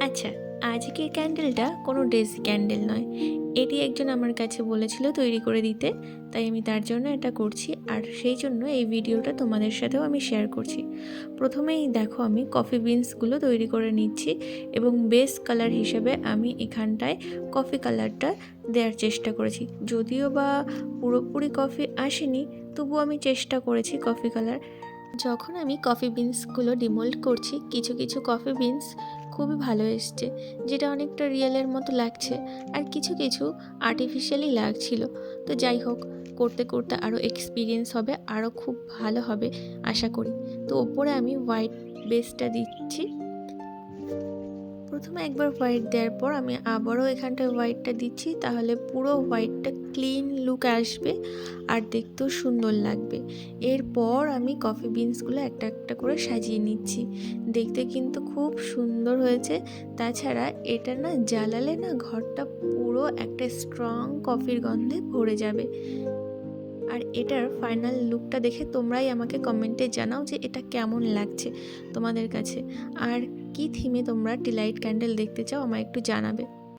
আচ্ছা, আজকের ক্যান্ডেলটা কোনো ডেজি ক্যান্ডেল নয়। এটি একজন আমার কাছে বলেছিল তৈরি করে দিতে, তাই আমি তার জন্য এটা করছি। আর সেই জন্য এই ভিডিওটা তোমাদের সাথেও আমি শেয়ার করছি। প্রথমেই দেখো আমি কফি বিনসগুলো তৈরি করে নিচ্ছি এবং বেস কালার হিসেবে আমি এখানটায় কফি কালারটা দেওয়ার চেষ্টা করেছি। যদিও বা পুরোপুরি কফি আসেনি, তবুও আমি চেষ্টা করেছি কফি কালার। যখন আমি কফি বিনসগুলো ডিমোল্ড করছি, কিছু কিছু কফি বিনস খুবই ভালো এসছে, যেটা অনেকটা রিয়েলের মতো লাগছে, আর কিছু কিছু আর্টিফিশিয়ালি লাগছিল। তো যাই হোক, করতে করতে আরও এক্সপিরিয়েন্স হবে, আরও খুব ভালো হবে আশা করি। তো ওপরে আমি হোয়াইট বেসটা দিচ্ছি। প্রথমে একবার হোয়াইট দেওয়ার পর আমি আবারও এখানটায় হোয়াইটটা দিচ্ছি, তাহলে পুরো হোয়াইটটা ক্লিন লুক আসবে আর দেখতেও সুন্দর লাগবে। এরপর আমি কফি বিনসগুলো একটা একটা করে সাজিয়ে নিচ্ছি। দেখতে কিন্তু খুব সুন্দর হয়েছে। তাছাড়া এটা না জ্বালালে না ঘরটা পুরো একটা স্ট্রং কফির গন্ধে ভরে যাবে। আর এটার ফাইনাল লুকটা দেখে তোমরাই আমাকে কমেন্টে জানাও যে এটা কেমন লাগছে তোমাদের কাছে, আর কি থিমে তোমরা টি লাইট ক্যান্ডেল দেখতে চাও আমায় একটু জানাবে।